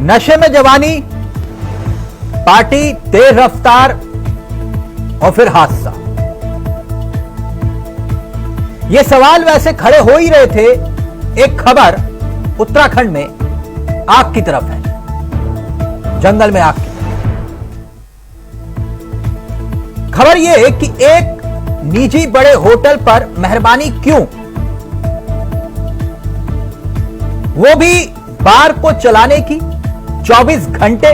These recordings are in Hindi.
नशे में जवानी, पार्टी, तेज रफ्तार और फिर हादसा। ये सवाल वैसे खड़े हो ही रहे थे। एक खबर उत्तराखंड में आग की तरफ है, जंगल में आग की तरफ। खबर यह कि एक निजी बड़े होटल पर मेहरबानी क्यों, वो भी बार को चलाने की 24 घंटे।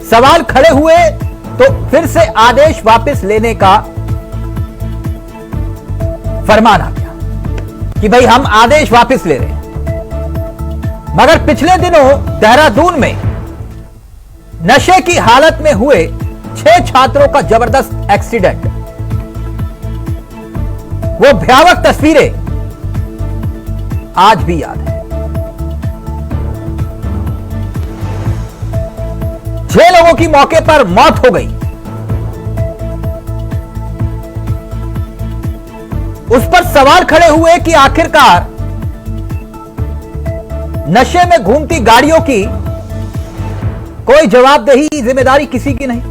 सवाल खड़े हुए तो फिर से आदेश वापस लेने का फरमान आ गया कि भाई हम आदेश वापस ले रहे हैं। मगर पिछले दिनों देहरादून में नशे की हालत में हुए 6 छात्रों का जबरदस्त एक्सीडेंट, वो भयावह तस्वीरें आज भी याद है। 6 लोगों की मौके पर मौत हो गई। उस पर सवाल खड़े हुए कि आखिरकार नशे में घूमती गाड़ियों की कोई जवाबदेही, जिम्मेदारी किसी की नहीं।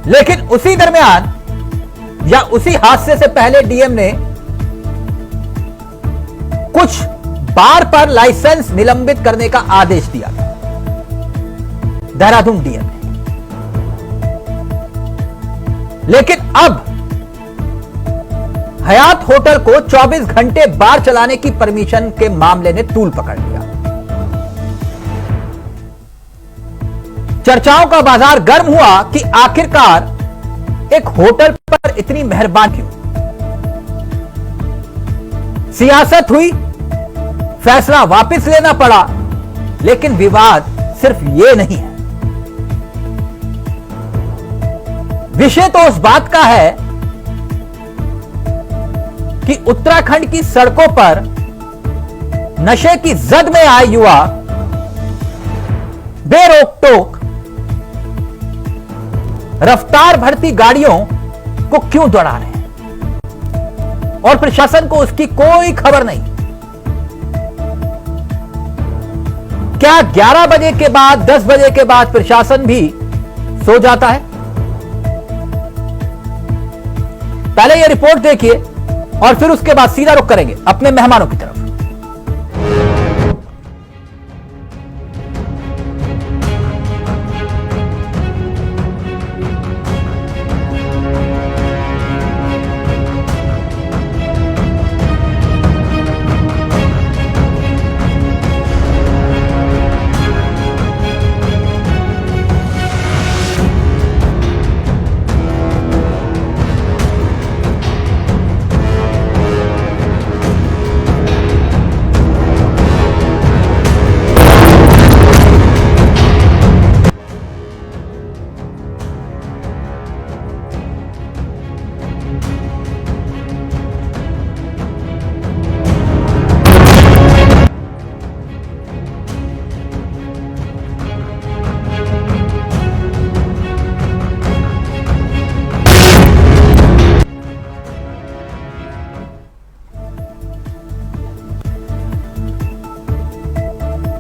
लेकिन उसी दरमियान या उसी हादसे से पहले डीएम ने कुछ बार पर लाइसेंस निलंबित करने का आदेश दिया था, देहरादून डीएम ने। लेकिन अब हयात होटल को 24 घंटे बार चलाने की परमिशन के मामले ने तूल पकड़ लिया। चर्चाओं का बाजार गर्म हुआ कि आखिरकार एक होटल पर इतनी मेहरबानी क्यों। सियासत हुई, फैसला वापस लेना पड़ा। लेकिन विवाद सिर्फ यह नहीं है, विषय तो उस बात का है कि उत्तराखंड की सड़कों पर नशे की जद में आए युवा बेरोक टोक रफ्तार भरती गाड़ियों को क्यों दौड़ा रहे हैं और प्रशासन को उसकी कोई खबर नहीं। क्या 11 बजे के बाद, 10 बजे के बाद प्रशासन भी सो जाता है? पहले यह रिपोर्ट देखिए और फिर उसके बाद सीधा रुख करेंगे अपने मेहमानों की तरफ।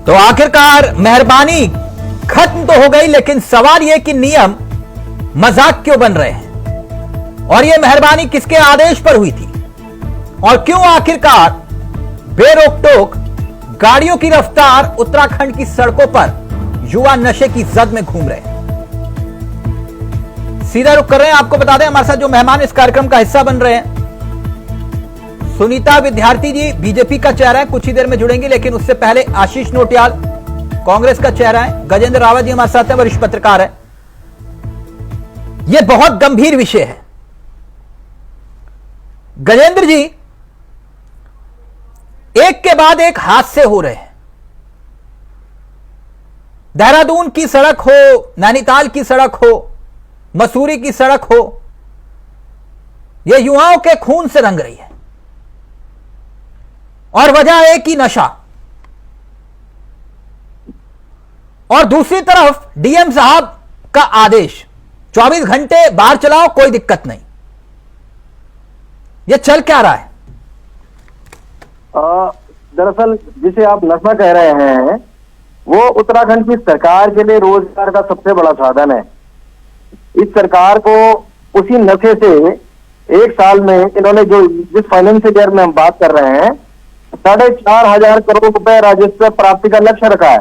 तो आखिरकार मेहरबानी खत्म तो हो गई, लेकिन सवाल यह कि नियम मजाक क्यों बन रहे हैं और यह मेहरबानी किसके आदेश पर हुई थी और क्यों आखिरकार बेरोक टोक गाड़ियों की रफ्तार उत्तराखंड की सड़कों पर युवा नशे की जद में घूम रहे हैं। सीधा रुख कर रहे हैं। आपको बता दें हमारे साथ जो मेहमान इस कार्यक्रम का हिस्सा बन रहे हैं, सुनीता विद्यार्थी जी बीजेपी का चेहरा है, कुछ ही देर में जुड़ेंगे। लेकिन उससे पहले आशीष नोटियाल कांग्रेस का चेहरा है, गजेंद्र रावत जी हमारे साथ हैं, वरिष्ठ पत्रकार है। यह बहुत गंभीर विषय है। गजेंद्र जी, एक के बाद एक हादसे हो रहे हैं। देहरादून की सड़क हो, नैनीताल की सड़क हो, मसूरी की सड़क हो, यह युवाओं के खून से रंग रही है और वजह है कि नशा। और दूसरी तरफ डीएम साहब का आदेश 24 घंटे बाहर चलाओ, कोई दिक्कत नहीं। यह चल क्या रहा है? दरअसल जिसे आप नशा कह रहे हैं वो उत्तराखंड की सरकार के लिए रोजगार का सबसे बड़ा साधन है। इस सरकार को उसी नशे से एक साल में इन्होंने जो जिस फाइनेंशियल ईयर में हम बात कर रहे हैं 4,500 करोड़ रुपए राजस्व प्राप्ति का लक्ष्य रखा है।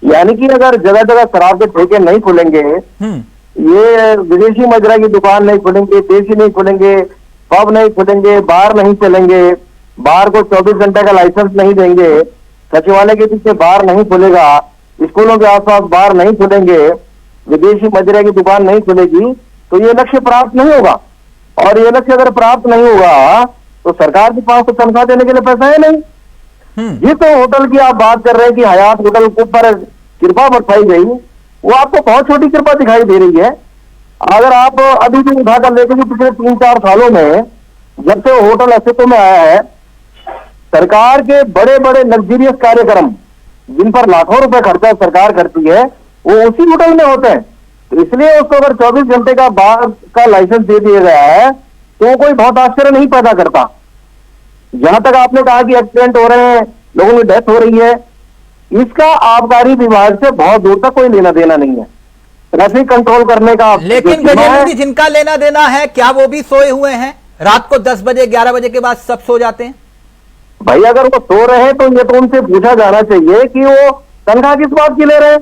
यानी कि अगर जगह जगह शराब के ठेके नहीं खुलेंगे, ये विदेशी मदिरा की दुकान नहीं खुलेंगे, देसी नहीं खुलेंगे, पब नहीं खुलेंगे, बार नहीं चलेंगे, बार को 24 घंटे का लाइसेंस नहीं देंगे, सचिवालय के पीछे बार नहीं खुलेगा, स्कूलों के आसपास बार नहीं खुलेंगे, विदेशी मदिरा की दुकान नहीं खुलेगी, तो ये लक्ष्य प्राप्त नहीं होगा। और ये लक्ष्य अगर प्राप्त नहीं होगा तो सरकार के पास तो तनख्वाह देने के लिए पैसा है नहीं। जिस तो होटल की आप बात कर रहे हैं कि हयात होटल के ऊपर कृपा बरसाई गई, वो आपको बहुत छोटी कृपा दिखाई दे रही है। अगर आप अभी भी उठाकर लेके पिछले 3-4 सालों में जब से होटल अस्तित्व में आया है, सरकार के बड़े बड़े लग्जरियस कार्यक्रम जिन पर लाखों रुपए खर्चा सरकार करती है वो उसी होटल में होते हैं। तो इसलिए उसको अगर 24 घंटे का बार का लाइसेंस दे दिया गया है तो कोई बहुत आश्चर्य नहीं पैदा करता। जहां तक आपने कहा कि एक्सीडेंट हो रहे हैं, लोगों की डेथ हो रही है, इसका आबकारी विभाग से बहुत दूर तक कोई लेना देना नहीं है। ट्रैफिक कंट्रोल करने का लेकिन गजेंद्र जी जिनका लेना देना है क्या वो भी सोए हुए हैं? रात को 10 बजे 11 बजे के बाद सब सो जाते हैं। भाई अगर वो सो रहे हैं तो ये तो उनसे पूछा जाना चाहिए कि वो तनख्वाह किस बात की ले रहे हैं।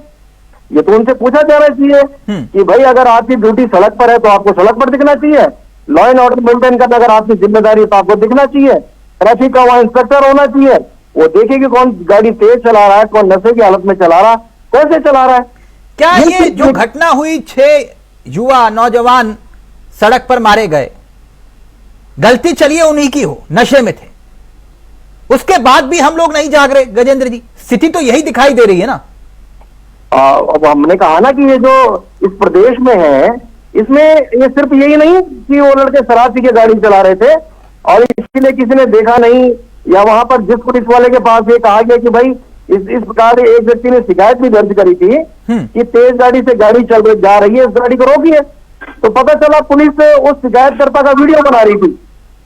ये तो उनसे पूछा जाना चाहिए कि भाई अगर आपकी ड्यूटी सड़क पर है तो आपको सड़क पर दिखना चाहिए, लॉ एंड ऑर्डर मेंटेन करना अगर आपकी जिम्मेदारी है तो आपको दिखना चाहिए, ट्रैफिक का वहां इंस्पेक्टर होना चाहिए, वो देखे कि कौन गाड़ी तेज चला रहा है, कौन नशे की हालत में चला रहा, कैसे चला रहा है। क्या ये जो घटना हुई 6 युवा नौजवान सड़क पर मारे गए, गलती चलिए उन्हीं की हो, नशे में थे, उसके बाद भी हम लोग नहीं जाग रहे? गजेंद्र जी स्थिति तो यही दिखाई दे रही है ना। अब हमने कहा ना कि ये जो इस प्रदेश में है इसमें ये सिर्फ यही नहीं कि वो लड़के शराब पी के गाड़ी चला रहे थे और इसलिए किसी ने देखा नहीं, या वहां पर जिस पुलिस वाले के पास ये कहा गया कि भाई इस प्रकार एक व्यक्ति ने शिकायत भी दर्ज करी थी कि तेज गाड़ी से गाड़ी चल जा रही है, इस गाड़ी को रोकिए, तो पता चला पुलिस उस शिकायतकर्ता का वीडियो बना रही थी।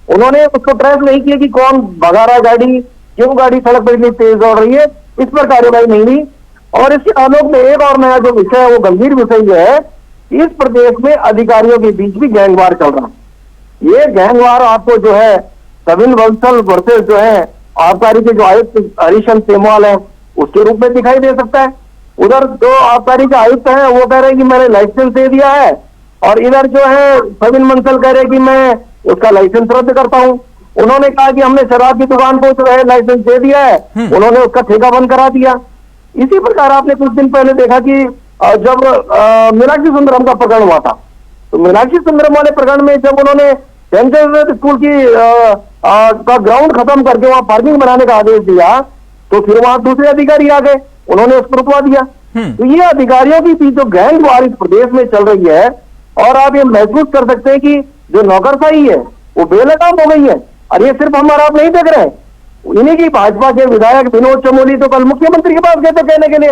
उन्होंने उसको ट्रेस नहीं किया कि कौन भगा रहा गाड़ी, क्यों गाड़ी सड़क पर इतनी तेज दौड़ रही है, इस पर कार्रवाई नहीं हुई। और इसके आलोक में एक और नया जो विषय है वो गंभीर विषय यह है, इस प्रदेश में अधिकारियों के बीच भी गैंगवार चल रहा है। ये गैंगवार आपको जो है सविन बंसल वर्सेस जो है आबकारी के जो आयुक्त हरीशन सेमवाल है उसके रूप में दिखाई दे सकता है। उधर जो आबकारी के आयुक्त है वो कह रहे हैं कि मैंने लाइसेंस दे दिया है, और इधर जो है सविन बंसल कह रहे हैं कि मैं उसका लाइसेंस रद्द करता हूं। उन्होंने कहा कि हमने शराब की दुकान को जो है लाइसेंस दे दिया है, उन्होंने उसका ठेका बंद करा दिया। इसी प्रकार आपने कुछ दिन पहले देखा कि जब मीनाक्षी सुंदरम का प्रकरण हुआ था, तो मीनाक्षी सुंदरम वाले प्रकरण में जब उन्होंने सेंट्रल स्कूल की का ग्राउंड खत्म करके वहां पार्किंग बनाने का आदेश दिया, तो फिर वहां दूसरे अधिकारी आ गए, उन्होंने उसको रुकवा दिया। तो ये अधिकारियों की बीच जो गैंगवार इस प्रदेश में चल रही है, और आप ये महसूस कर सकते हैं कि जो नौकरशाही है वो बेलगाम हो गई है। और ये सिर्फ हम और आप नहीं देख रहे हैं, इन्हीं की भाजपा के विधायक विनोद चमोली तो कल मुख्यमंत्री के पास गए थे कहने के लिए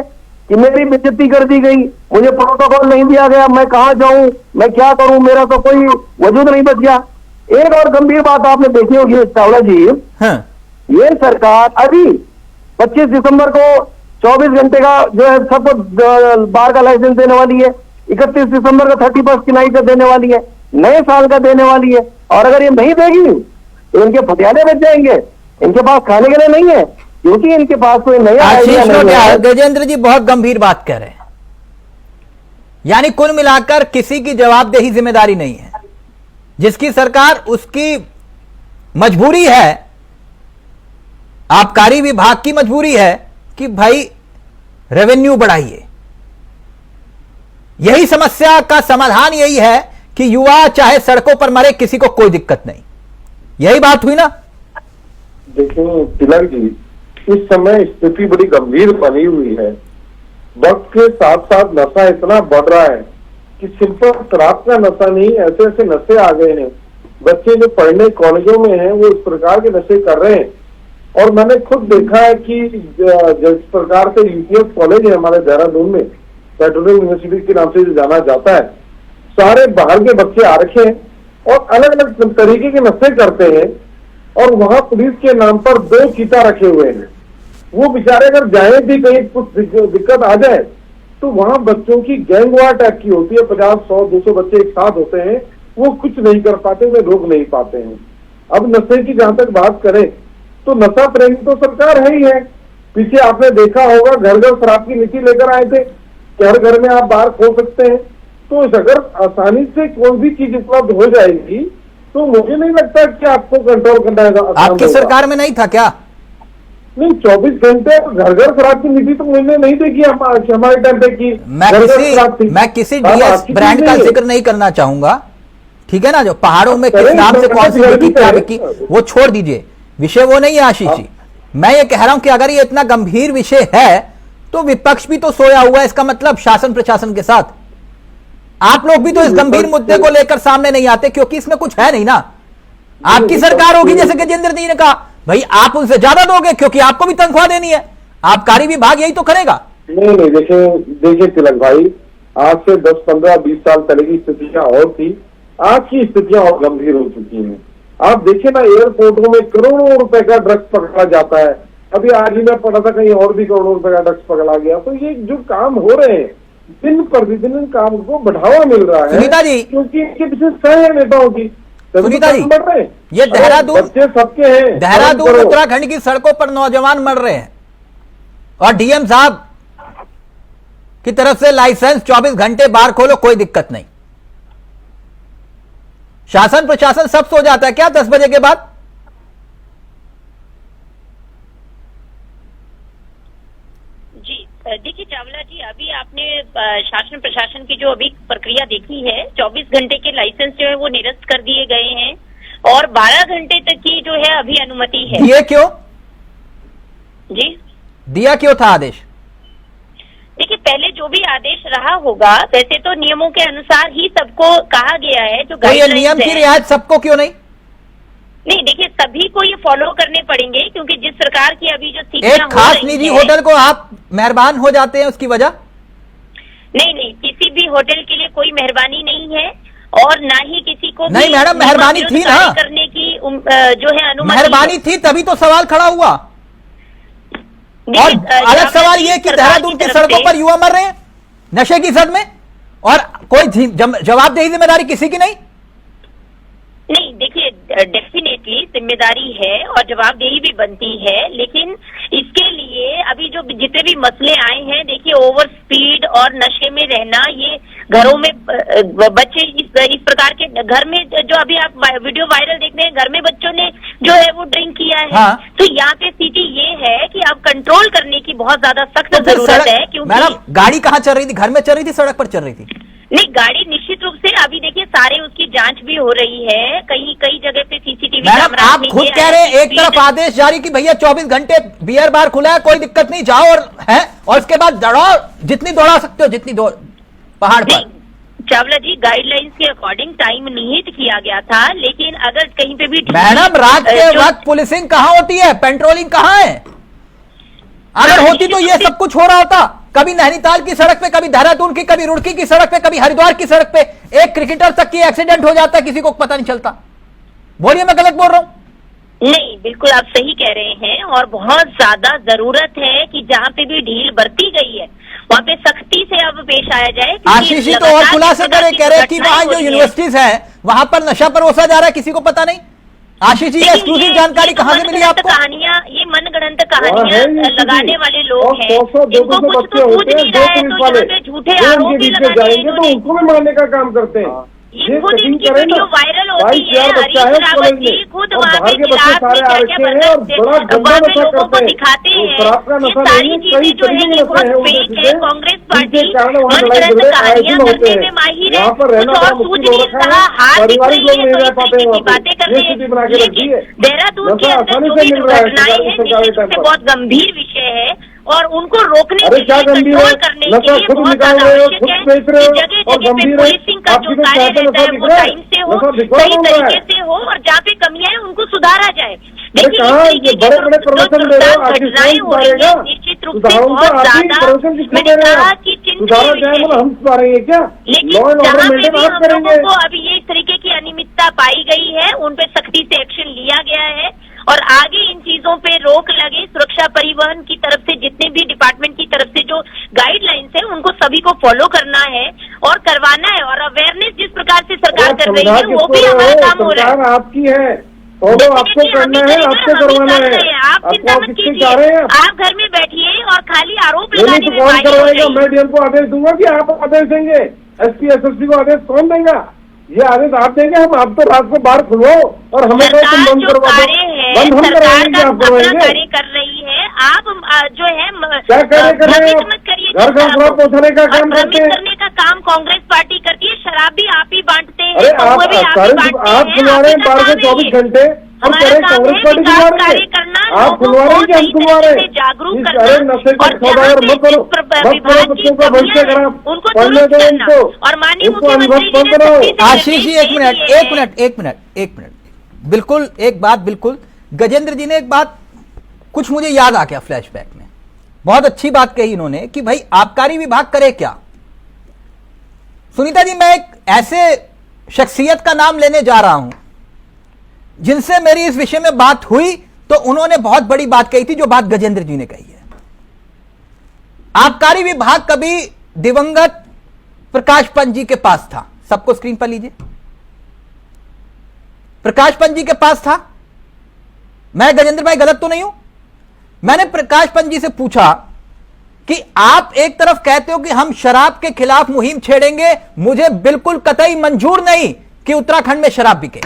कि मेरी बेइज्जती कर दी गई, मुझे प्रोटोकॉल नहीं दिया गया, मैं कहां जाऊं, मैं क्या करूं, मेरा तो कोई वजूद नहीं बच गया। एक और गंभीर बात आपने देखी होगी चावला जी, ये सरकार अभी 25 दिसंबर को 24 घंटे का जो है सबको बार का लाइसेंस देने वाली है, 31 दिसंबर का 31 की नाइट का देने वाली है, नए साल का देने वाली है। और अगर ये नहीं देगी तो इनके फटियाले बच जाएंगे, इनके पास खाने के लिए नहीं है, क्योंकि इनके पास कोई नया आइडिया नहीं है। गजेंद्र जी बहुत गंभीर बात कह रहे हैं, यानी कुल मिलाकर किसी की जवाबदेही जिम्मेदारी नहीं है, जिसकी सरकार उसकी मजबूरी है, आबकारी विभाग की मजबूरी है कि भाई रेवेन्यू बढ़ाइए। यही समस्या का समाधान यही है कि युवा चाहे सड़कों पर मरे, किसी को कोई दिक्कत नहीं। यही बात हुई ना। देखिए तिलक जी, इस समय स्थिति बड़ी गंभीर बनी हुई है। वक्त के साथ साथ नशा इतना बढ़ रहा है कि सिंपल शराब का नशा नहीं, ऐसे ऐसे नशे आ गए हैं। बच्चे जो पढ़ने कॉलेजों में हैं वो इस प्रकार के नशे कर रहे हैं। और मैंने खुद देखा है कि जिस प्रकार से यूपीएस कॉलेज है हमारे देहरादून में, पेट्रोलियम यूनिवर्सिटी के नाम से जो जाना जाता है, सारे बाहर के बच्चे आ रखे हैं और अलग अलग तरीके के नशे करते हैं। और वहां पुलिस के नाम पर 2 चीता रखे हुए हैं। वो बेचारे अगर जाए भी कहीं कुछ दिक्कत आ जाए तो वहां बच्चों की गैंग वार टाइप की होती है, 50, 100, 200 बच्चे एक साथ होते हैं, वो कुछ नहीं कर पाते, वे रोक नहीं पाते हैं। अब नशे की जहां तक बात करें तो नशा प्रेमी तो सरकार है ही है। पीछे आपने देखा होगा घर घर शराब की नीति लेकर आए थे, घर घर में आप बार खोल सकते हैं। तो अगर आसानी से कोई भी चीज उपलब्ध हो जाएगी तो मुझे नहीं लगता कि आपको कंट्रोल करना है। आपकी सरकार में नहीं था क्या? नहीं, 24 घंटे घर घर शराब की नीति तो मुझे नहीं देखी हमारे टाइम पे की। मैं किसी डीएस ब्रांड का जिक्र नहीं करना चाहूंगा, ठीक है ना, जो पहाड़ों में किस नाम से कौन सी बिकी क्या बिकी वो छोड़ दीजिए, विषय वो नहीं है आशीष जी। मैं ये कह रहा हूं कि अगर ये इतना गंभीर विषय है तो विपक्ष भी तो सोया हुआ है, इसका मतलब शासन प्रशासन के साथ आप लोग भी तो इस गंभीर मुद्दे को लेकर सामने नहीं आते, क्योंकि इसमें कुछ है नहीं ना। आपकी सरकार होगी, जैसे गजेंद्र जी ने कहा, भाई आप उनसे ज्यादा दोगे क्योंकि आपको भी तनख्वाह देनी है, आबकारी विभाग यही तो करेगा। नहीं, देखिए तिलक भाई, आज से 10, 15, 20 साल पहले की स्थितियां और थी, आज की स्थितियां और गंभीर हो चुकी हैं। आप देखिए ना, एयरपोर्टों में करोड़ों रुपए का ड्रग्स पकड़ा जाता है। अभी आज ही मैं पढ़ा था कहीं और भी करोड़ों रुपए का ड्रग्स पकड़ा गया। तो ये जो काम हो रहे हैं, दिन प्रतिदिन इन काम को बढ़ावा मिल रहा है सुनीता जी, क्योंकि इनके पीछे सह है नेताओं की। सुनीता जी, ये देहरादून, बच्चे सबके हैं, देहरादून उत्तराखंड की सड़कों पर नौजवान मर रहे हैं और डीएम साहब की तरफ से लाइसेंस 24 घंटे बार खोलो कोई दिक्कत नहीं। शासन प्रशासन सब सो जाता है क्या 10 बजे के बाद? जी देखिए चावला जी, अभी आपने शासन प्रशासन की जो अभी प्रक्रिया देखी है, 24 घंटे के लाइसेंस जो है वो निरस्त कर दिए गए हैं और 12 घंटे तक की जो है अभी अनुमति है। दिए क्यों? जी दिया क्यों था आदेश? देखिए, पहले जो भी आदेश रहा होगा वैसे तो नियमों के अनुसार ही सबको कहा गया है। जो ये नियम की रियायत सबको क्यों नहीं? नहीं, देखिए सभी को ये फॉलो करने पड़ेंगे क्योंकि जिस सरकार की अभी जो एक खास निजी होटल को आप मेहरबान हो जाते हैं उसकी वजह? नहीं, किसी भी होटल के लिए कोई मेहरबानी नहीं है और ना ही किसी को नहीं मैडम, मेहरबानी थी ना करने की जो है अनुमति। मेहरबानी थी तभी तो सवाल खड़ा हुआ। और अलग सवाल ये कि देहरादून की सड़कों पर युवा मर रहे हैं नशे की जद में और कोई जवाबदेही जिम्मेदारी किसी की नहीं। नहीं, देखिए डेफिनेटली जिम्मेदारी है और जवाबदेही भी बनती है, लेकिन इसके लिए अभी जो जितने भी मसले आए हैं, देखिए ओवर स्पीड और नशे में रहना, ये घरों में बच्चे इस प्रकार के घर में जो अभी आप वीडियो वायरल देख रहे हैं, घर में बच्चों ने जो है वो ड्रिंक किया है। हाँ। तो यहाँ पे स्थिति ये है कि अब कंट्रोल करने की बहुत ज्यादा सख्त जरूरत है। क्योंकि मैडम गाड़ी कहाँ चल रही थी? घर में चल रही थी, सड़क पर चल रही थी? नहीं, गाड़ी निश्चित रूप से अभी देखिए सारे उसकी जांच भी हो रही है, कई जगह पे सीसीटीवी कैमरा। आप खुद कह रहे हैं एक तरफ आदेश जारी कि भैया 24 घंटे बियर बार खुला है, कोई दिक्कत नहीं, जाओ और उसके बाद दौड़ाओ जितनी दौड़ा सकते हो, जितनी पहाड़ पर। चावला जी, गाइडलाइंस के अकॉर्डिंग टाइम निहित किया गया था, लेकिन अगर कहीं पे भी मैडम रात के वक्त पुलिसिंग कहाँ होती है, पेट्रोलिंग कहाँ है? अगर होती तो ये सब कुछ हो रहा होता। कभी नैनीताल की सड़क पे, कभी देहरादून की, कभी रुड़की की सड़क पे, कभी हरिद्वार की सड़क पे एक क्रिकेटर तक की एक्सीडेंट हो जाता है, किसी को पता नहीं चलता। बोलिए, मैं गलत बोल रहा हूं? नहीं, बिल्कुल आप सही कह रहे हैं और बहुत ज्यादा जरूरत है कि जहाँ पे भी ढील बरती गई है वहाँ पे सख्ती से अब पेश आया जाए। आशीष जी तो और खुलासा करे, कह रहे कि वहाँ जो यूनिवर्सिटीज है वहां पर नशा परोसा जा रहा है, किसी को पता नहीं। आशीष जी, एक्सक्लूसिव जानकारी कहाँ से मिली आपको? कहानियां, ये मनगढ़ंत कहानियां लगाने वाले लोग हैं, इनको कुछ तो सूझ नहीं रहा है, तो यहाँ पे झूठे आरोप भी लगाए हैं। तो उनको भी मारने का काम करते हैं। ये खुद इनकी वीडियो वायरल होती है, हरीश रावत जी खुद वहाँ पे जिराफ में क्या-क्या वहाँ पे लोगों को दिखाते हैं। ये सारी चीजें जो है ये बहुत फेक है। कांग्रेस पार्टी मनगढ़ंत कहानियां करने में माहिर है, कुछ और सूझ नहीं रहा, हार दिख रही है तो इस तरीके की बातें करते हैं। लेकिन देहरादून के अंदर जो भी दुर्घटनाएं हैं निश्चित रूप से बहुत गंभीर विषय है और उनको रोकने के लिए, कंट्रोल करने के लिए बहुत ज्यादा आवश्यक है कि जगह जगह पे पुलिसिंग का जो कार्य रहता है वो टाइम से हो, सही तरीके से हो और जहाँ पे कमियां है उनको सुधारा जाए। देखिए इस तरीके की जो घटनाएं हो रही है निश्चित रूप से बहुत ज्यादा, मैंने कहा कि चिंतनीय विषय है। लेकिन जहाँ पे भी हम लोगों को अभी ये इस तरीके की अनियमितता पाई गई है उन पे सख्ती से एक्शन लिया गया है और आगे इन चीजों पे रोक लगे। सुरक्षा परिवहन की तरफ से जितने भी डिपार्टमेंट की तरफ से जो गाइडलाइंस है उनको सभी को फॉलो करना है और करवाना है। और अवेयरनेस जिस प्रकार से सरकार कर रही है वो भी हमारा काम हो रहा है। आपकी है, फॉलो आपको करना है, आपको करवाना है। आप चिंता मत कीजिए, आप घर में बैठिए और खाली आरोप लगाने में कौन करवाएगा? मैं डीएम को आदेश दूंगा कि आप आदेश देंगे? एसपी एसएसपी को आदेश कौन देगा? ये आदेश आप देंगे? हम आप तो रात को बाहर खुलो और हमें तुम बंद करवा दो। बंद हम करवाएंगे, आप करवाएंगे? कार्य कर रही है, आप जो है क्या कार्य कर रहे हैं? मत करिए। घर घर पहुंचाने का काम करते हैं। करने का काम कांग्रेस पार्टी करती है। शराब भी आप ही बांटते हैं, अरे आप आप खुलवा रहे हैं 12 से 24 घंटे, हम कह रहे कांग्रेस पार्टी खुलवा रहे हैं। आप खुलवा रहे हैं कि हम खुलवा रहे हैं? जागरूक अरे नशे का सौदागर मत करो, बच्चों का भविष्य खराब, पढ़ने दो इनको और माननीय अनुभव मत करो। आशीष जी एक मिनट, बिल्कुल एक बात, बिल्कुल गजेंद्र जी ने एक बात कुछ मुझे याद आ गया फ्लैशबैक में, बहुत अच्छी बात कही इन्होंने कि भाई आबकारी विभाग करे क्या। सुनीता जी, मैं एक ऐसे शख्सियत का नाम लेने जा रहा हूं जिनसे मेरी इस विषय में बात हुई तो उन्होंने बहुत बड़ी बात कही थी, जो बात गजेंद्र जी ने कही है। आबकारी विभाग कभी दिवंगत प्रकाश पंत जी के पास था, सबको स्क्रीन पर लीजिए, प्रकाश पंत जी के पास था। मैं गजेंद्र भाई गलत तो नहीं हूं? मैंने प्रकाश पंत जी से पूछा कि आप एक तरफ कहते हो कि हम शराब के खिलाफ मुहिम छेड़ेंगे, मुझे बिल्कुल कतई मंजूर नहीं कि उत्तराखंड में शराब बिके।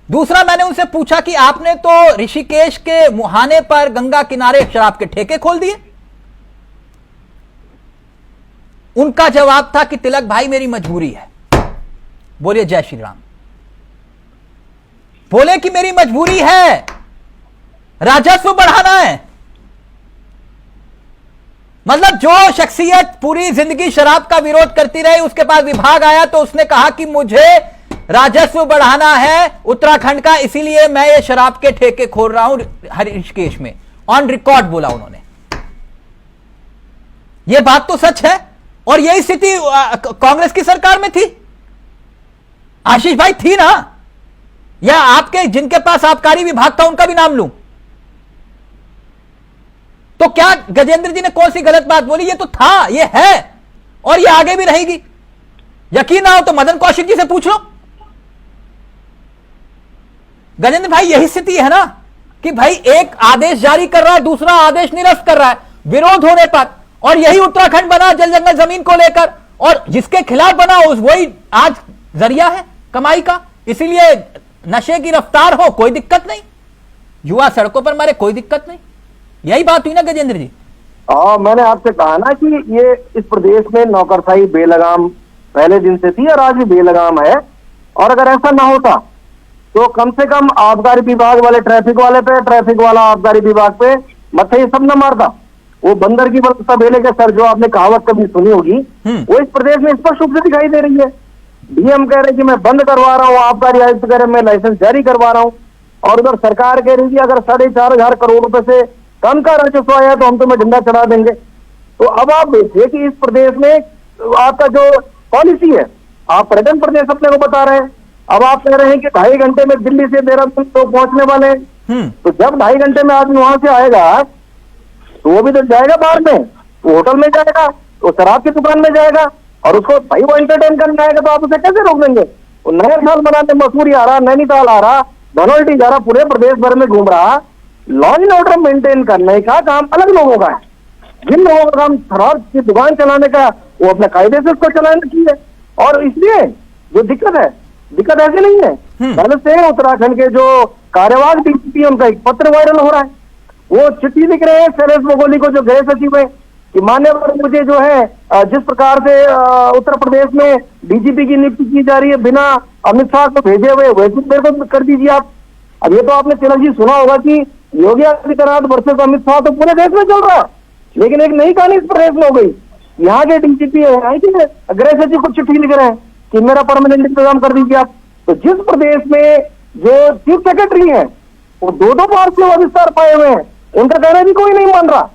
दूसरा, मैंने उनसे पूछा कि आपने तो ऋषिकेश के मुहाने पर गंगा किनारे शराब के ठेके खोल दिए। उनका जवाब था कि तिलक भाई मेरी मजबूरी है। बोलिए जय श्री राम। बोले कि मेरी मजबूरी है, राजस्व बढ़ाना है। मतलब जो शख्सियत पूरी जिंदगी शराब का विरोध करती रही, उसके पास विभाग आया तो उसने कहा कि मुझे राजस्व बढ़ाना है उत्तराखंड का, इसीलिए मैं ये शराब के ठेके खोल रहा हूं ऋषिकेश में। ऑन रिकॉर्ड बोला उन्होंने। यह बात तो सच है और यही स्थिति कांग्रेस की सरकार में थी। आशीष भाई थी ना? या आपके जिनके पास आबकारी विभाग था उनका भी नाम लूं? तो क्या गजेंद्र जी ने कौन सी गलत बात बोली? ये तो था, ये है और ये आगे भी रहेगी। यकीन ना हो तो मदन कौशिक जी से पूछ लो। गजेंद्र भाई यही स्थिति है ना कि भाई एक आदेश जारी कर रहा है, दूसरा आदेश निरस्त कर रहा है विरोध होने पर, और यही उत्तराखंड बना जल जंगल जमीन को लेकर, और जिसके खिलाफ बना वही आज जरिया है कमाई का। इसीलिए नशे की रफ्तार हो कोई दिक्कत नहीं, युवा सड़कों पर मरे कोई दिक्कत नहीं। यही बात हुई ना गजेंद्र जी? मैंने आपसे कहा ना कि ये इस प्रदेश में नौकरशाही बेलगाम पहले दिन से थी और आज भी बेलगाम है। और अगर ऐसा ना होता तो कम से कम आबकारी विभाग वाले ट्रैफिक वाले पे, ट्रैफिक वाला आबकारी विभाग पे मथे ये सब न मारता। वो बंदर की बलता बेले के सर, जो आपने कहावत कभी सुनी होगी, वो इस प्रदेश में स्पष्ट रूप से दिखाई दे रही है। डीएम कह रहे कि मैं बंद करवा रहा हूँ, आबकारी आयुक्त कह रहे मैं लाइसेंस जारी करवा रहा हूँ, और उधर सरकार कह रही है अगर 4,500 करोड़ रुपए से कम का राजस्व आया तो हम तुम्हें झंडा चढ़ा देंगे। तो अब आप देखिए कि इस प्रदेश में आपका जो पॉलिसी है, आप पर्यटन प्रदेश अपने को बता रहे हैं। अब आप कह रहे हैं कि 2.5 घंटे में दिल्ली से देहरादून तो पहुंचने वाले हैं। तो जब 2.5 घंटे में आदमी वहां से आएगा तो वो भी तो जाएगा बाहर में, तो होटल में जाएगा, तो शराब की दुकान में जाएगा, और उसको भाई वो एंटरटेन करने आएगा, तो आप उसे कैसे रोक देंगे? वो नया साल मनाने मसूरी आ रहा, नैनीताल आ रहा, धनौल्टी जा रहा, पूरे प्रदेश भर में घूम रहा। लॉ एंड ऑर्डर मेंटेन करने का काम अलग लोगों का है। जिन लोगों का काम शराब की दुकान चलाने का, वो अपने कायदे से उसको चलाने की है। और इसलिए जो दिक्कत है, दिक्कत ऐसी नहीं है। पहले से उत्तराखंड के जो कार्यवाहक डीजीपी उनका एक पत्र वायरल हो रहा है, वो चिट्ठी लिख रहे हैं शैलेश बगोली को, जो गृह सचिव है, कि मान्यवर मुझे जो है जिस प्रकार से उत्तर प्रदेश में डीजीपी की नियुक्ति की जा रही है बिना अमित शाह को भेजे हुए, वैसे मेरे को कर दीजिए आप। अब ये तो आपने तिलक जी सुना होगा कि योगी आदित्यनाथ वर्सेस अमित शाह तो पूरे देश में चल रहा है, लेकिन एक नई कहानी इस प्रदेश में हो गई। यहाँ के डीजीपी है कि गृह सचिव को चिट्ठी लिख रहे हैं कि मेरा परमानेंट इंतजाम कर दीजिए आप। तो जिस प्रदेश में जो चीफ सेक्रेटरी है वो 2-2 बार से विस्तार पाए हुए हैं, उनका कहना भी कोई नहीं मान रहा।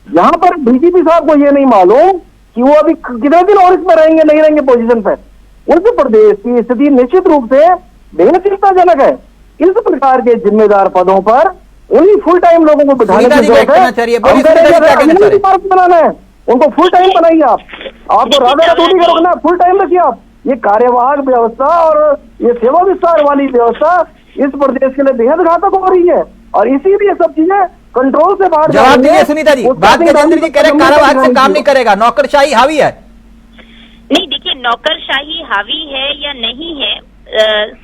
यहाँ पर डीजीपी साहब को ये नहीं मालूम कि वो अभी कितने दिन और इसमें रहेंगे, नहीं रहेंगे पोजीशन पर। उत्तर प्रदेश की स्थिति निश्चित रूप से बेहद चिंताजनक है। इस प्रकार के जिम्मेदार पदों पर उन्हीं फुल टाइम लोगों को बिठाने की जरूरत है। बनाना है उनको फुल टाइम बनाइए आपको राधा रतौड़ी का रोकना फुल टाइम रखिए आप। ये कार्यवाहक व्यवस्था और ये सेवा विस्तार वाली व्यवस्था इस प्रदेश के लिए बेहद घातक हो रही है और इसीलिए सब चीजें कंट्रोल से बाहर। जवाब दीजिए सुनीता जी। बात गजेंद्र जी कह रहे कार्यवाहक से काम नहीं करेगा, नौकरशाही हावी है। नहीं, देखिए नौकरशाही हावी है या नहीं है,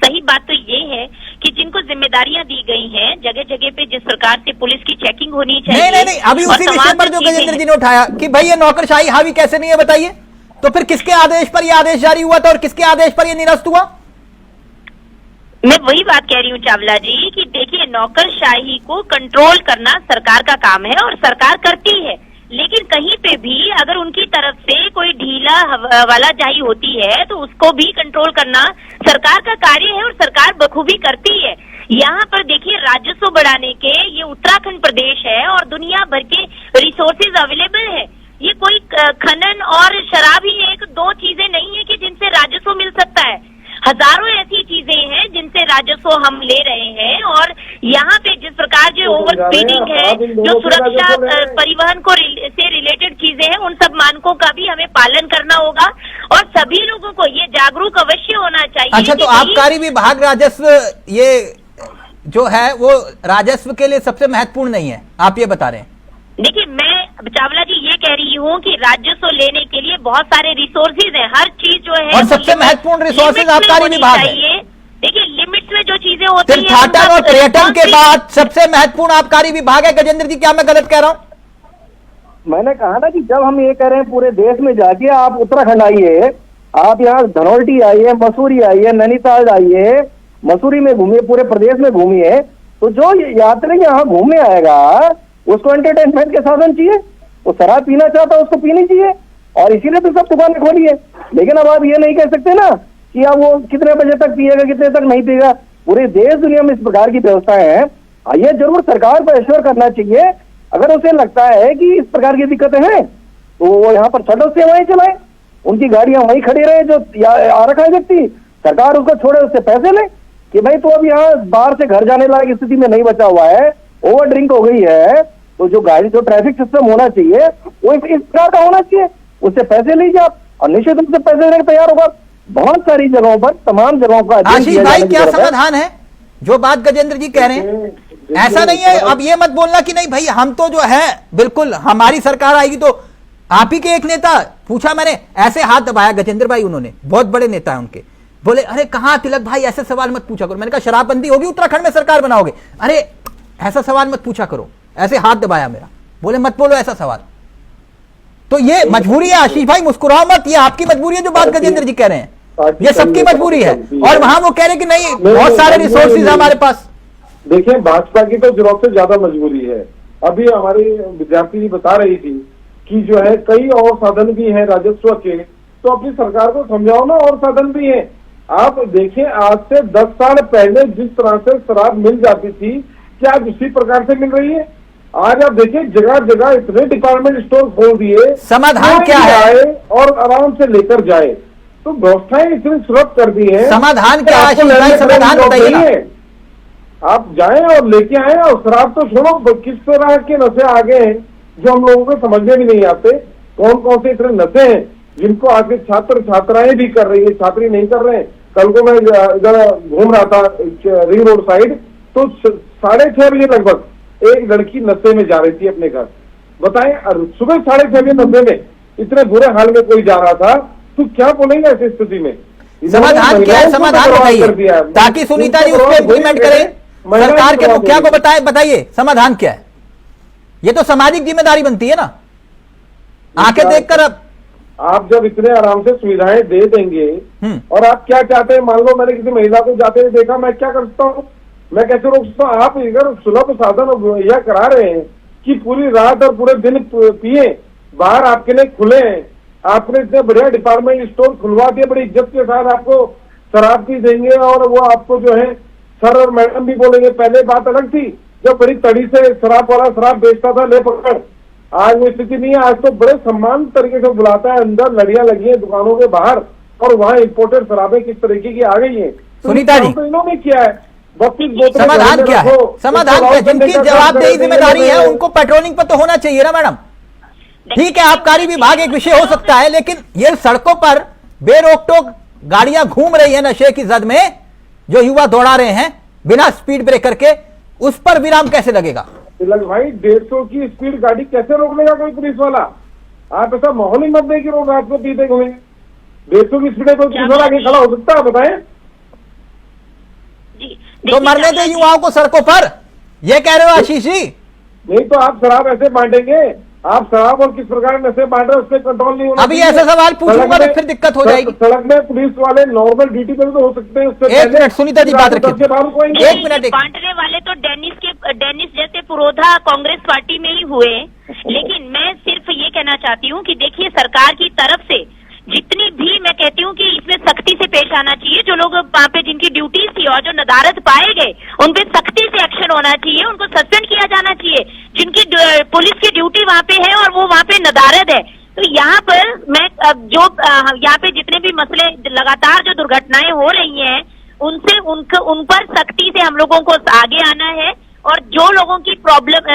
सही बात तो ये है कि जिनको जिम्मेदारियां दी गई हैं जगह जगह पे जिस प्रकार से पुलिस की चेकिंग होनी चाहिए। नहीं, अभी उसी विषय पर जो गजेंद्र जी ने उठाया कि भाई ये नौकरशाही हावी कैसे नहीं है बताइए, तो फिर किसके आदेश पर यह आदेश जारी हुआ था और किसके आदेश पर यह निरस्त हुआ? मैं वही बात कह रही हूँ चावला जी कि देखिए नौकरशाही को कंट्रोल करना सरकार का काम है और सरकार करती है, लेकिन कहीं पे भी अगर उनकी तरफ से कोई ढीला हवालाजाही होती है तो उसको भी कंट्रोल करना सरकार का कार्य है और सरकार बखूबी करती है। यहाँ पर देखिए राजस्व बढ़ाने के ये उत्तराखंड प्रदेश है और दुनिया भर के रिसोर्सेज अवेलेबल है। ये कोई खनन और शराब ही एक दो चीजें नहीं है कि जिनसे राजस्व मिल सकता है, हजारों ऐसी चीजें हैं जिनसे राजस्व हम ले रहे हैं। और यहाँ पे जिस प्रकार जो ओवर स्पीडिंग है, जो सुरक्षा परिवहन को से रिलेटेड चीजें हैं, उन सब मानकों का भी हमें पालन करना होगा और सभी लोगों को ये जागरूक अवश्य होना चाहिए। अच्छा, तो आबकारी विभाग राजस्व ये जो है वो राजस्व के लिए सबसे महत्वपूर्ण नहीं है, आप ये बता रहे हैं? देखिए मैं चावला जी ये कह रही हूँ कि राजस्व लेने के लिए बहुत सारे रिसोर्सेज हैं, हर चीज जो है और सबसे महत्वपूर्ण रिसोर्सेज आबकारी विभाग है। देखिए लिमिट्स में जो चीजें होती हैं, तीर्थाटन और पर्यटन के बाद सबसे महत्वपूर्ण आबकारी विभाग है। गजेंद्र जी क्या मैं गलत कह रहा हूँ? मैंने कहा ना कि जब हम ये कह रहे हैं पूरे देश में जाके आप उत्तराखंड आइए, आप यहाँ धनौल्टी आइए, मसूरी आइए, नैनीताल आइए, मसूरी में घूमिए, पूरे प्रदेश में घूमिए, तो जो यात्री यहाँ घूमने आएगा उसको एंटरटेनमेंट के साधन चाहिए, वो शराब पीना चाहता है उसको पीनी चाहिए और इसीलिए तो सब दुकानें खोली है। लेकिन अब आप ये नहीं कह सकते ना कि अब वो कितने बजे तक पिएगा कितने तक नहीं पिएगा। पूरे देश दुनिया में इस प्रकार की व्यवस्थाएं हैं, ये जरूर सरकार को एश्योर करना चाहिए। अगर उसे लगता है कि इस प्रकार की दिक्कतें हैं तो वो यहाँ पर शटल सेवाएं चलाए, उनकी गाड़ियां वहीं खड़ी रहे जो आ रखा है व्यक्ति, सरकार उसको छोड़े, उससे पैसे ले कि भाई तो अब यहाँ बाहर से घर जाने लायक स्थिति में नहीं बचा हुआ है, ओवर ड्रिंक हो गई है, तो जो गाड़ी जो ट्रैफिक सिस्टम होना चाहिए वो इस प्रकार का होना चाहिए, उससे पैसे लीजिए आप और निश्चित रूप से पैसे देने को तैयार होगा। बहुत सारी जगहों पर, तमाम जगहों पर। आशीष भाई क्या समाधान है जो बात गजेंद्र जी कह रहे हैं? ऐसा नहीं है, अब ये मत बोलना कि नहीं भाई हम तो जो है बिल्कुल हमारी सरकार आएगी तो आप ही के एक नेता पूछा, मैंने ऐसे हाथ दबाया गजेंद्र भाई, उन्होंने बहुत बड़े नेता है उनके, बोले अरे कहां तिलक भाई ऐसे सवाल मत पूछा करो। मैंने कहा शराबबंदी होगी उत्तराखंड में सरकार बनाओगे, अरे ऐसा सवाल मत पूछा करो, ऐसे हाथ दबाया मेरा, बोले मत बोलो ऐसा सवाल। तो ये मजबूरी है आशीष भाई, मुस्कुराओ मत, ये आपकी मजबूरी है जो बात गजेंद्र जी कह रहे हैं, ये सबकी मजबूरी है। और वहां वो कह रहे कि नहीं बहुत सारे रिसोर्सेज हमारे पास। देखिए भाजपा की तो जरूरत से ज्यादा मजबूरी है। अभी हमारी विद्यार्थी जी बता रही थी कि जो है कई और साधन भी हैं राजस्व के, तो अपनी सरकार को समझाओ ना और साधन भी हैं। आप देखिए आज से 10 साल पहले जिस तरह से शराब मिल जाती थी क्या आज उसी प्रकार से मिल रही है? आज आप देखिए जगह जगह इतने डिपार्टमेंट स्टोर खोल दिए, समाधान क्या है? और आराम से लेकर जाए, तो व्यवस्थाएं इतनी सुलभ कर दी है। समाधान क्या है? समाधान बताइए। आप जाएं और लेके आए, और शराब तो छोड़ो, किस तरह के नशे आ गए हैं जो हम लोगों को समझ में भी नहीं आते। कौन कौन से इतने नशे हैं जिनको आगे छात्र छात्राएं भी कर रही है, छात्री नहीं कर रहे हैं। कल को मैं इधर घूम रहा था रिंग रोड साइड, तो 6:30 बजे लगभग एक लड़की नशे में जा रही थी अपने घर। बताएं सुबह 6:30 बजे नशे में इतने बुरे हाल में कोई जा रहा था, तो क्या बोलेंगे ऐसी स्थिति में? समाधान क्या है? समाधान बताइए ताकि सुनीता जी उसको इम्प्लीमेंट करें, सरकार के मुखिया को बताइए समाधान क्या है। ये तो सामाजिक जिम्मेदारी बनती है ना, आंखें देखकर। अब आप जब इतने आराम से सुविधाएं दे देंगे और आप क्या चाहते हैं, मान लो मैंने किसी महिला को जाते हुए देखा, मैं क्या कर सकता हूँ? मैं कैसे रोक सकता हूँ? आप अगर सुलभ साधन मुहैया करा रहे हैं कि पूरी रात और पूरे दिन पिए, बाहर आपके लिए खुले हैं, आपने इतने बढ़िया डिपार्टमेंट स्टोर खुलवा दिए, बड़ी इज्जत के साथ आपको शराब पी देंगे और वो आपको जो है सर और मैडम भी बोलेंगे। पहले बात अलग थी, जब बड़ी तड़ी से शराब वाला शराब बेचता था, ले पकड़। आज वो स्थिति नहीं है, आज तो बड़े सम्मान तरीके से बुलाता है, अंदर लड़ियां लगी है दुकानों के बाहर, और वहाँ इम्पोर्टेड शराबें किस तरीके की आ गई है। सुनीता जी तो इन्होंने किया है, 32 बोतलें समाधान घर में क्या है? रखो, समाधान उसको क्या? लॉक करने जिनकी का काम जवाबदेही करें, जिम्मेदारी है नहीं उनको पेट्रोलिंग पर तो होना चाहिए ना मैडम। ठीक है, आबकारी विभाग एक विषय हो सकता है, लेकिन ये सड़कों पर बेरोक टोक गाड़ियां घूम रही है नशे की जद में, जो युवा दौड़ा रहे हैं बिना स्पीड ब्रेकर के, उस पर विराम कैसे लगेगा? तिलक भाई 150 की स्पीड गाड़ी कैसे रोक लेगा कोई पुलिस वाला? आप ऐसा माहौल ही मत दे कि लोग रात को पीते घूमे। 150 की स्पीड है, कोई पुलिस वाला आगे खड़ा हो सकता है? बताएं। तो मरने दे युवाओं को सड़कों पर, ये कह रहे हो आशीष जी? नहीं तो आप शराब ऐसे बांटेंगे, आप शराब और किस प्रकार नशे बांट रहे हैं उस पर कंट्रोल नहीं होना। अभी ऐसा सवाल पूछूंगा तो फिर दिक्कत हो जाएगी। सड़क में पुलिस वाले नॉर्मल ड्यूटी पे तो हो सकते हैं, उससे एक मिनट सुनीता जी बात रखिए, एक मिनट। बांटने वाले तो डेनिस जैसे पुरोधा कांग्रेस पार्टी में ही हुए। लेकिन मैं सिर्फ ये कहना चाहती हूँ कि देखिए, सरकार की तरफ से जितनी भी, मैं कहती हूँ कि इसमें सख्ती से पेश आना चाहिए। जो लोग वहाँ पे जिनकी ड्यूटी थी और जो नदारत पाए गए, उन पे सख्ती से एक्शन होना चाहिए, उनको सस्पेंड किया जाना चाहिए। जिनकी पुलिस की ड्यूटी वहाँ पे है और वो वहाँ पे नदारत है, तो यहाँ पर मैं जो यहाँ पे जितने भी मसले लगातार जो दुर्घटनाएं हो रही हैं, उनसे उन पर सख्ती से हम लोगों को आगे आना है। और जो लोगों की प्रॉब्लम,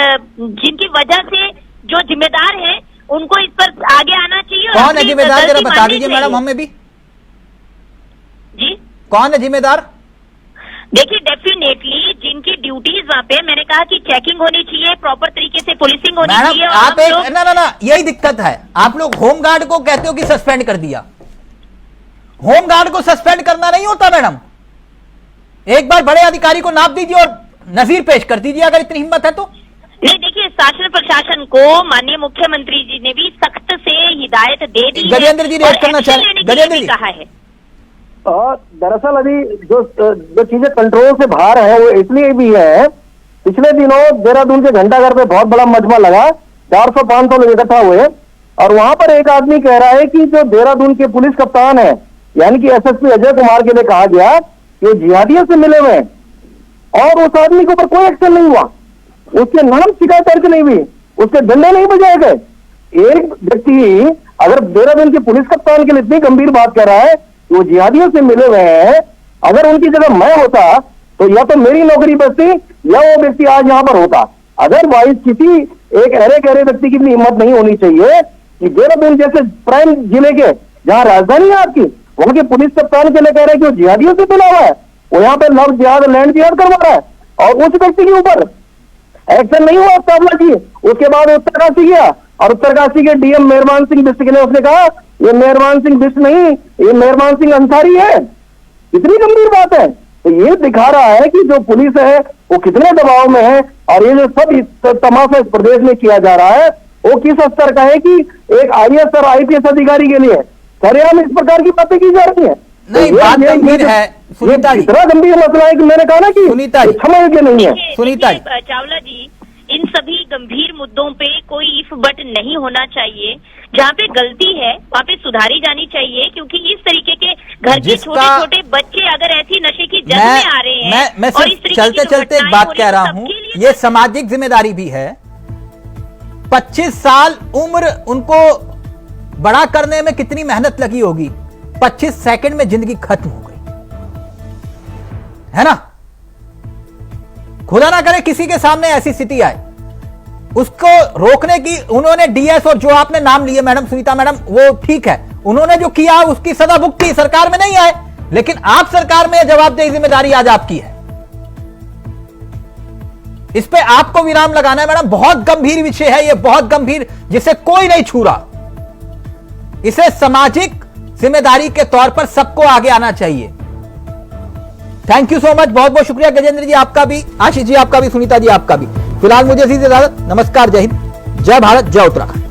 जिनकी वजह से जो जिम्मेदार है, उनको इस पर आगे आना चाहिए। कौन है जिम्मेदार, जरा बता दीजिए मैडम हमें भी। जी, कौन है जिम्मेदार? देखिए, डेफिनेटली जिनकी ड्यूटीज वहाँ पे, मैंने कहा कि चेकिंग होनी चाहिए, प्रॉपर तरीके से पुलिसिंग होनी चाहिए। मैडम आप एक ना यही दिक्कत है, आप लोग होमगार्ड को कहते हो कि सस्पेंड कर दिया। होमगार्ड को सस्पेंड करना नहीं होता मैडम, एक बार बड़े अधिकारी को नाप दीजिए और नजीर पेश कर दीजिए अगर इतनी हिम्मत है तो। नहीं, देखिए, शासन प्रशासन को माननीय मुख्यमंत्री जी ने भी सख्त से हिदायत दे दी है। गजेंद्र जी रिएक्ट करना चाह रहे हैं, गजेंद्र जी कहा है। दरअसल अभी जो चीजें कंट्रोल से बाहर है वो इसलिए भी है, पिछले दिनों देहरादून के घंटाघर पे बहुत बड़ा मजमा लगा, 400-500 लोग इकट्ठा हुए, और वहां पर एक आदमी कह रहा है कि जो देहरादून के पुलिस कप्तान है, यानी कि एसएसपी अजय कुमार के लिए कहा गया कि वो जिहादियों से मिले हुए हैं, और उस आदमी के ऊपर कोई एक्शन नहीं हुआ, उसके नाम शिकायत दर्ज नहीं हुई, उसके डंडे नहीं बजाए गए। एक व्यक्ति अगर देहरादून के पुलिस कप्तान के लिए इतनी गंभीर बात कर रहा है वो जिहादियों से मिले हुए हैं, अगर उनकी जगह मैं होता तो या तो मेरी नौकरी बचती या वो व्यक्ति आज यहां पर होता। अदरवाइज किसी एक अरे गहरे व्यक्ति की भी हिम्मत नहीं होनी चाहिए कि देहरादून जैसे प्राइम जिले के, जहां राजधानी है आपकी, वहां के पुलिस कप्तान के लिए कह रहे हैं कि वो जिहादियों से मिला हुआ है, वो यहाँ पे लव जिहाद, लैंड जिहाद करवा रहा है, और उस व्यक्ति के ऊपर एक्शन नहीं हुआ ताबला जी। उसके बाद उत्तरकाशी गया और उत्तरकाशी के डीएम मेहरबान सिंह बिष्ट ने उसने कहा ये मेहरबान सिंह बिष्ट नहीं, ये मेहरबान सिंह अंसारी है। कितनी गंभीर बात है। तो ये दिखा रहा है कि जो पुलिस है वो कितने दबाव में है, और ये जो सब तमाशा इस प्रदेश में किया जा रहा है वो किस स्तर का है कि एक आईएएस और आईपीएस अधिकारी के लिए सरेआम इस प्रकार की बातें की जा रही है। नहीं, बात गंभीर है सुनीता जी, इतना गंभीर मसला है कि मैंने कहा ना कि सुनीता जी समझ के नहीं है। सुनीता जी, चावला जी, इन सभी गंभीर मुद्दों पे कोई इफ बट नहीं होना चाहिए। जहाँ पे गलती है वहाँ पे सुधारी जानी चाहिए, क्योंकि इस तरीके के घर के छोटे छोटे बच्चे अगर ऐसी नशे की जद में आ रहे हैं, मैं चलते चलते एक बात कह रहा हूँ, ये सामाजिक जिम्मेदारी भी है। 25 साल उम्र उनको बड़ा करने में कितनी मेहनत लगी होगी, 25 सेकंड में जिंदगी खत्म हो गई है ना। खुदा ना करे किसी के सामने ऐसी स्थिति आए, उसको रोकने की उन्होंने डीएस और जो आपने नाम लिए मैडम सुनीता मैडम, वो ठीक है, उन्होंने जो किया उसकी सजा भुगती, सरकार में नहीं आए, लेकिन आप सरकार में जवाबदेही जिम्मेदारी आज आपकी है। इस पे आपको विराम लगाना है मैडम। बहुत गंभीर विषय है ये, बहुत गंभीर, जिसे कोई नहीं छू रहा। इसे सामाजिक जिम्मेदारी के तौर पर सबको आगे आना चाहिए। थैंक यू सो मच, बहुत बहुत शुक्रिया गजेंद्र जी आपका भी, आशीष जी आपका भी, सुनीता जी आपका भी। फिलहाल मुझे इसी से इजाजत, नमस्कार, जय हिंद, जय भारत, जय उत्तराखंड।